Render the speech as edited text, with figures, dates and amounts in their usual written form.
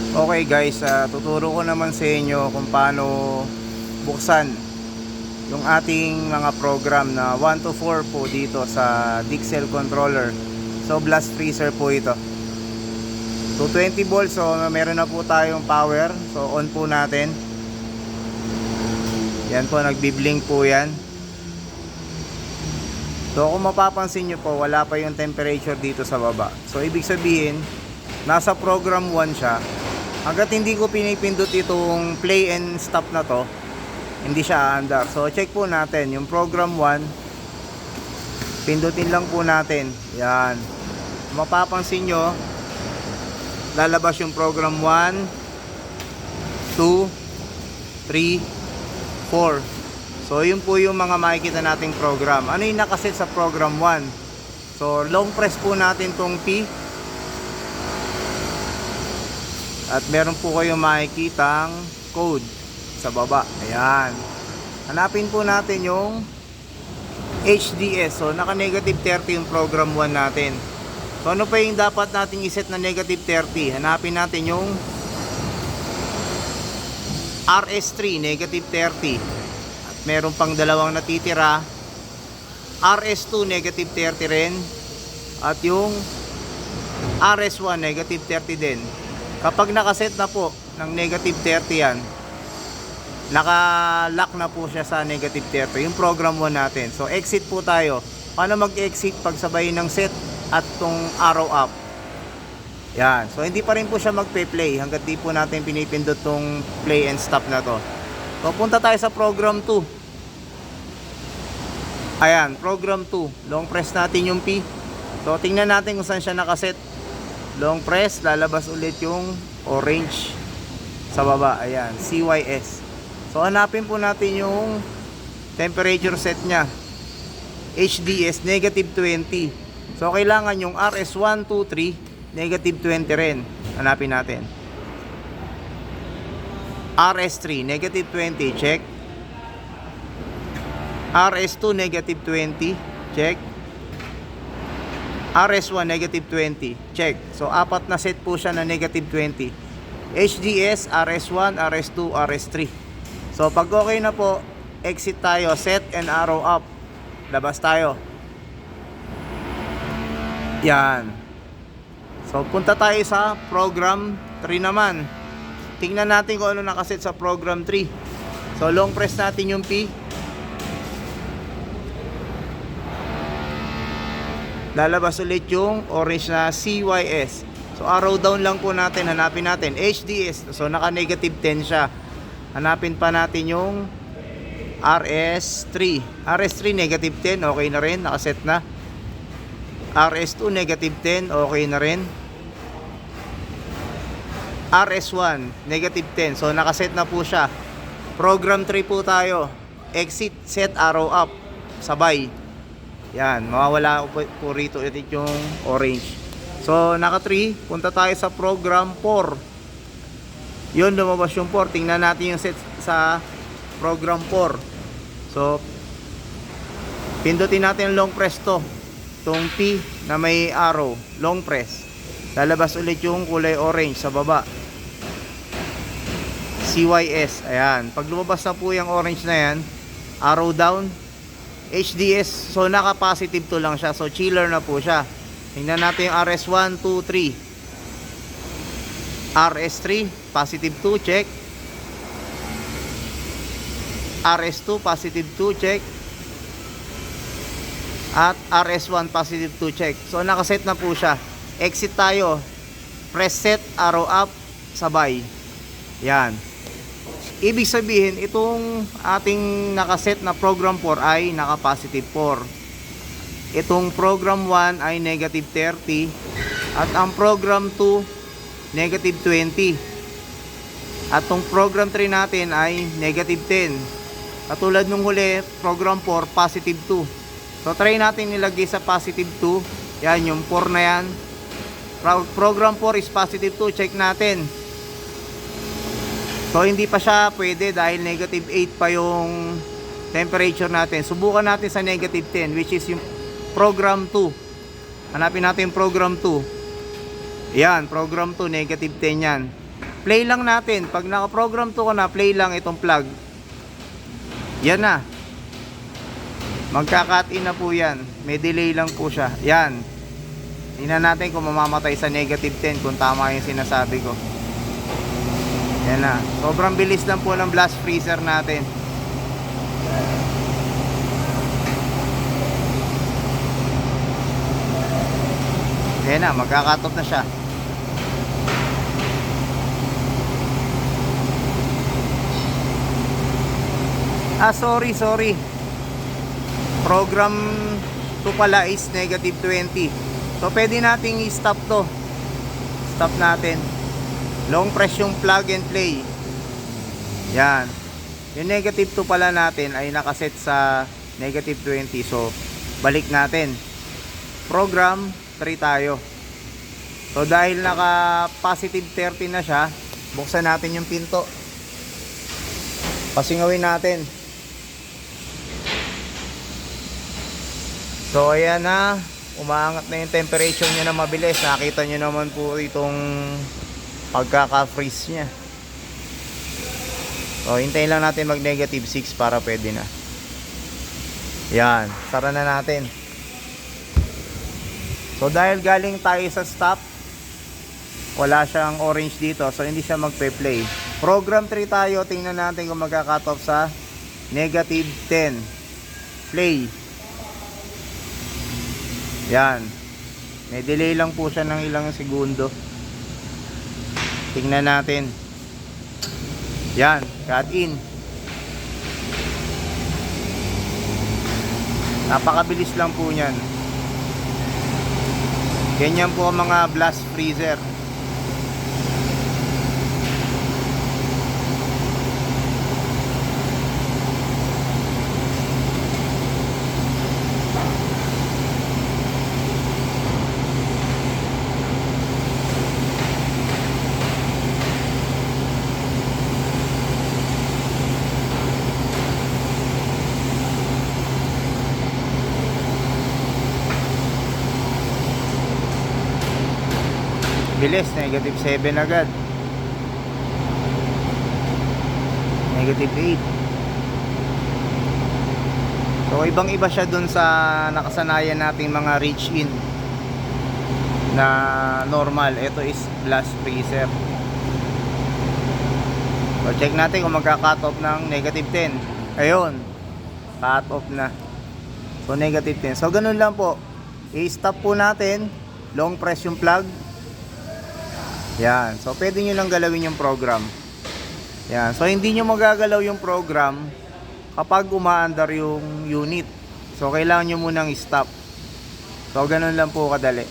Okay guys, tuturo ko naman sa inyo kung paano buksan yung ating mga program na 1 to 4 po dito sa Dixel controller. So blast freezer po ito. 220 volts, so meron na po tayong power. So on po natin. Yan po, nagbi-blink po yan. So kung mapapansin nyo po, wala pa yung temperature dito sa baba. So ibig sabihin, nasa program 1 siya. Hanggat hindi ko pinipindot itong play and stop na to, hindi siya aandar. So check po natin yung program 1. Pindutin lang po natin. Yan. Mapapansin nyo, lalabas yung program 1, 2, 3, 4. So yun po yung mga makikita nating program. Ano yung nakaset sa program 1? So long press po natin tong P. At meron po kayong makikitang code sa baba. Ayan. Hanapin po natin yung HDS. So naka negative 30 yung program 1 natin. So ano pa yung dapat nating iset na negative 30? Hanapin natin yung RS3 negative 30. At meron pang dalawang natitira. RS2 negative 30 rin. At yung RS1 negative 30 din. Kapag nakaset na po ng negative 30 yan, naka-lock na po siya sa negative 30 yung program 1 natin. So exit po tayo. Paano mag-exit pag sabay ng set at tong arrow up? Yan. So hindi pa rin po siya magpe-play hanggat di po natin pinipindot tong play and stop na to. So punta tayo sa program 2. Ayan, program 2. Long press natin yung P. So tingnan natin kung saan siya nakaset. Long press, lalabas ulit yung orange sa baba. Ayan, CYS. So hanapin po natin yung temperature set nya. HDS negative 20. So kailangan yung RS1, 2, 3 negative 20 rin. Hanapin natin. RS3 negative 20, check. RS2 negative 20, check. RS1 negative 20, check. So apat na set po siya na negative 20. HDS, RS1, RS2, RS3. So pag okay na po, exit tayo, set and arrow up. Labas tayo. Yan. So punta tayo sa program 3 naman. Tingnan natin kung ano nakaset sa program 3. So long press natin yung P. Lalabas ulit yung orange na CYS. So arrow down lang po natin, hanapin natin HDS. So naka negative 10 siya. Hanapin pa natin yung RS3. RS3 negative 10, okay na rin, nakaset na. RS2 negative 10, okay na rin. RS1 negative 10, so nakaset na po siya. Program 3 po tayo. Exit, set, arrow up, sabay. Yan, mawawala po rito ulit yung orange. So naka 3, punta tayo sa program 4. Yun, lumabas yung 4. Tingnan natin yung set sa program 4. So pindutin natin yung long press to. Itong P na may arrow, long press. Lalabas ulit yung kulay orange sa baba. CYS, ayan. Pag lumabas na po yung orange na yan, arrow down. HDS, so naka positive 2 lang siya. So chiller na po siya. Tingnan natin yung RS1, 2, 3. RS3 positive 2, check. RS2 positive 2, check. At RS1 positive 2, check. So nakaset na po siya. Exit tayo. Press set, arrow up, sabay. Yan. Ibig sabihin, itong ating nakaset na program 4 ay naka positive 4. Itong program 1 ay negative 30. At ang program 2, negative 20. At itong program 3 natin ay negative 10. Katulad nung huli, program 4, positive 2. So try natin nilagay sa positive 2. Yan, yung 4 na yan. Program 4 is positive 2. Check natin. So hindi pa siya pwede dahil negative 8 pa yung temperature natin. Subukan natin sa negative 10, which is yung program 2. Hanapin natin yung program 2. Yan, program 2, negative 10 yan. Play lang natin. Pag naka-program to ko na, play lang itong plug. Yan na. Magka-cut in na po yan. May delay lang po siya. Yan. Tingnan natin kung mamamatay sa -10 kung tama yung sinasabi ko. Yan na. Sobrang bilis lang po ng blast freezer natin. Yan na. Magka-cut off na siya. Sorry. Program to pala is -20. So pwede nating i-stop to. Stop natin. Long press yung plug and play. Yan. Yung -2 pala natin ay nakaset sa -20. So balik natin. Program 3 tayo. So dahil naka +30 na siya, buksan natin yung pinto. Pasingawin natin. So ayan na, umaangat na yung temperature niya na mabilis. Nakita nyo naman po itong pagkaka-freeze niya. So hintayin lang natin mag -6 para pwede na. Yan, sara na natin. So dahil galing tayo sa stop, wala siyang orange dito, so hindi siya magpe-play. Program 3 tayo, tingnan natin kung magka-cut off sa -10. Play. Yan. May delay lang po siya ng ilang segundo. Tingnan natin. Yan, cut in. Napakabilis lang po niyan. Ganyan po ang mga blast freezer. Bilis, -7 agad. -8. So ibang iba siya dun sa nakasanayan nating mga reach in na normal. Ito is blast freezer. So check natin kung magka-cut off ng -10. Ayun, cut off na. So -10. So ganun lang po. I-stop po natin. Long press yung plug. Yan. So pwede nyo lang galawin yung program. Yan. So hindi nyo magagalaw yung program kapag umaandar yung unit. So kailangan nyo munang i-stop. So ganun lang po kadali.